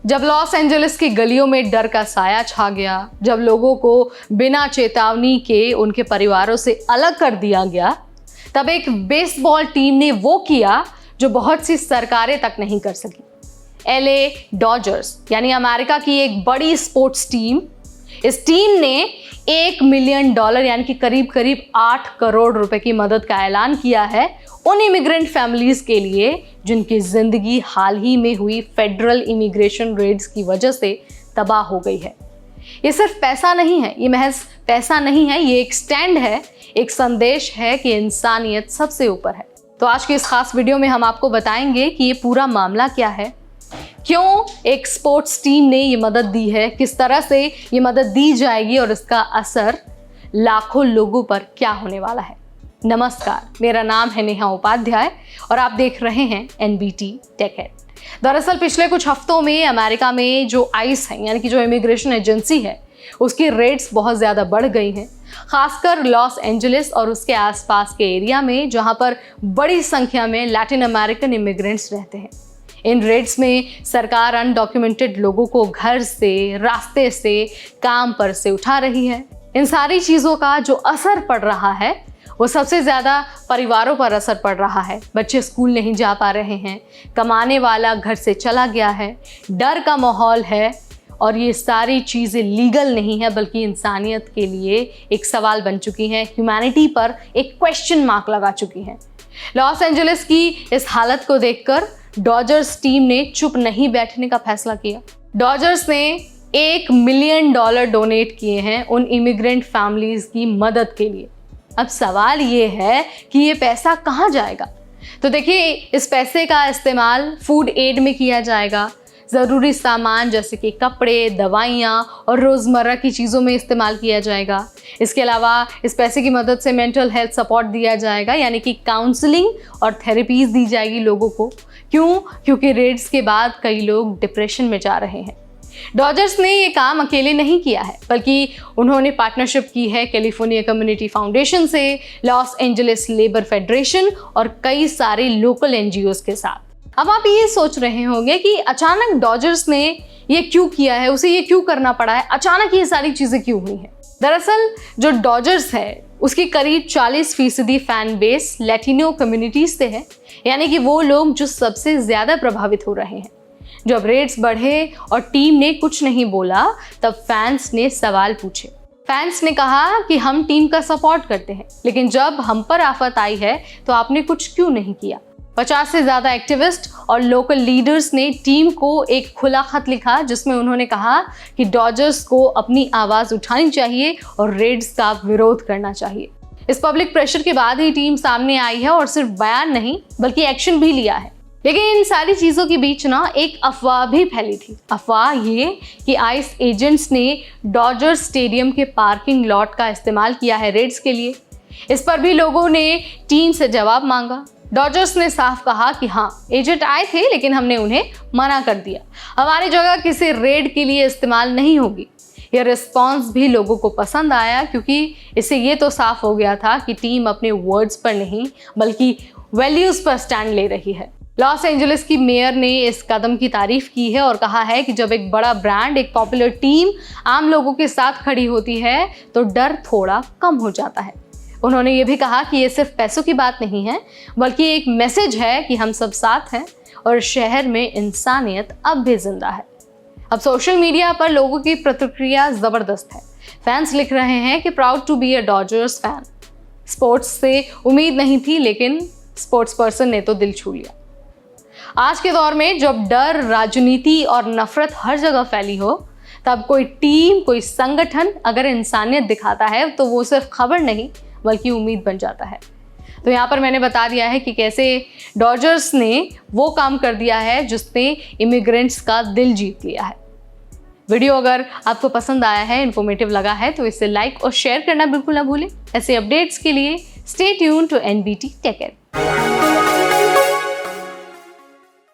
जब Los Angeles की गलियों में डर का साया छा गया, जब लोगों को बिना चेतावनी के उनके परिवारों से अलग कर दिया गया, तब एक बेसबॉल टीम ने वो किया जो बहुत सी सरकारें तक नहीं कर सकी। LA डॉजर्स यानी अमेरिका की एक बड़ी स्पोर्ट्स टीम, इस टीम ने $1 मिलियन यानी कि करीब करीब 8 करोड़ रुपए की मदद का ऐलान किया है उन इमिग्रेंट फैमिलीज के लिए जिनकी जिंदगी हाल ही में हुई फेडरल इमिग्रेशन रेड्स की वजह से तबाह हो गई है। ये सिर्फ पैसा नहीं है, ये महज पैसा नहीं है, ये एक स्टैंड है, एक संदेश है कि इंसानियत सबसे ऊपर है। तो आज की इस खास वीडियो में हम आपको बताएंगे कि ये पूरा मामला क्या है, क्यों एक स्पोर्ट्स टीम ने ये मदद दी है, किस तरह से ये मदद दी जाएगी और इसका असर लाखों लोगों पर क्या होने वाला है। नमस्कार, मेरा नाम है नेहा उपाध्याय और आप देख रहे हैं NBT टेक हेड। दरअसल पिछले कुछ हफ्तों में अमेरिका में जो ICE है यानी कि जो इमिग्रेशन एजेंसी है उसकी रेट्स बहुत ज़्यादा बढ़ गई हैं, खासकर लॉस एंजलिस और उसके आसपास के एरिया में जहां पर बड़ी संख्या में लैटिन अमेरिकन इमिग्रेंट्स रहते हैं। इन रेड्स में सरकार अनडॉक्यूमेंटेड लोगों को घर से, रास्ते से, काम पर से उठा रही है। इन सारी चीज़ों का जो असर पड़ रहा है वो सबसे ज़्यादा परिवारों पर असर पड़ रहा है। बच्चे स्कूल नहीं जा पा रहे हैं, कमाने वाला घर से चला गया है, डर का माहौल है और ये सारी चीज़ें लीगल नहीं है बल्कि इंसानियत के लिए एक सवाल बन चुकी हैं, ह्यूमैनिटी पर एक क्वेश्चन मार्क लगा चुकी हैं। लॉस एंजलिस की इस हालत को देखकर डॉजर्स टीम ने चुप नहीं बैठने का फैसला किया। डॉजर्स ने $1 मिलियन डोनेट किए हैं उन इमिग्रेंट फैमिलीज की मदद के लिए। अब सवाल ये है कि ये पैसा कहाँ जाएगा। तो देखिए, इस पैसे का इस्तेमाल फूड एड में किया जाएगा, ज़रूरी सामान जैसे कि कपड़े, दवाइयाँ और रोज़मर्रा की चीज़ों में इस्तेमाल किया जाएगा। इसके अलावा इस पैसे की मदद से मेंटल हेल्थ सपोर्ट दिया जाएगा यानी कि काउंसलिंग और थेरेपीज़ दी जाएगी लोगों को। क्यों? क्योंकि रेड्स के बाद कई लोग डिप्रेशन में जा रहे हैं। डॉजर्स ने ये काम अकेले नहीं किया है बल्कि उन्होंने पार्टनरशिप की है कैलिफोर्निया कम्युनिटी फाउंडेशन से, लॉस एंजलिस लेबर फेडरेशन और कई सारे लोकल NGOs के साथ। अब आप ये सोच रहे होंगे कि अचानक डॉजर्स ने ये क्यों किया है, उसे ये क्यों करना पड़ा है, अचानक ये सारी चीज़ें क्यों हुई हैं। दरअसल जो डॉजर्स है उसकी करीब 40% फैन बेस लैटिनो कम्युनिटीज से है, यानी कि वो लोग जो सबसे ज़्यादा प्रभावित हो रहे हैं। जब रेट्स बढ़े और टीम ने कुछ नहीं बोला तब फैंस ने सवाल पूछे। फैंस ने कहा कि हम टीम का सपोर्ट करते हैं, लेकिन जब हम पर आफत आई है तो आपने कुछ क्यों नहीं किया। 50 से ज़्यादा एक्टिविस्ट और लोकल लीडर्स ने टीम को एक खुला खत लिखा जिसमें उन्होंने कहा कि डॉजर्स को अपनी आवाज़ उठानी चाहिए और रेड्स का विरोध करना चाहिए। इस पब्लिक प्रेशर के बाद ही टीम सामने आई है और सिर्फ बयान नहीं बल्कि एक्शन भी लिया है। लेकिन इन सारी चीज़ों के बीच ना एक अफवाह भी फैली थी। अफवाह ये कि ICE एजेंट्स ने डॉजर स्टेडियम के पार्किंग लॉट का इस्तेमाल किया है रेड्स के लिए। इस पर भी लोगों ने टीम से जवाब मांगा। डॉजर्स ने साफ कहा कि हाँ, एजेंट आए थे लेकिन हमने उन्हें मना कर दिया, हमारी जगह किसी रेड के लिए इस्तेमाल नहीं होगी। यह रिस्पॉन्स भी लोगों को पसंद आया क्योंकि इससे ये तो साफ हो गया था कि टीम अपने वर्ड्स पर नहीं बल्कि वैल्यूज़ पर स्टैंड ले रही है। लॉस एंजलिस की मेयर ने इस कदम की तारीफ की है और कहा है कि जब एक बड़ा ब्रांड, एक पॉपुलर टीम आम लोगों के साथ खड़ी होती है तो डर थोड़ा कम हो जाता है। उन्होंने ये भी कहा कि ये सिर्फ पैसों की बात नहीं है बल्कि एक मैसेज है कि हम सब साथ हैं और शहर में इंसानियत अब भी जिंदा है। अब सोशल मीडिया पर लोगों की प्रतिक्रिया ज़बरदस्त है। फैंस लिख रहे हैं कि proud to be a Dodgers fan. Sports से उम्मीद नहीं थी लेकिन स्पोर्ट्स पर्सन ने तो दिल छू लिया। आज के दौर में जब डर, राजनीति और नफरत हर जगह फैली हो तब कोई टीम, कोई संगठन अगर इंसानियत दिखाता है तो वो सिर्फ खबर नहीं बल्कि उम्मीद बन जाता है। तो यहाँ पर मैंने बता दिया है कि कैसे डॉजर्स ने वो काम कर दिया है जिसने इमिग्रेंट्स का दिल जीत लिया है। वीडियो अगर आपको पसंद आया है, इन्फॉर्मेटिव लगा है तो इसे लाइक और शेयर करना बिल्कुल ना भूलें। ऐसे अपडेट्स के लिए stay tune to NBT tech head.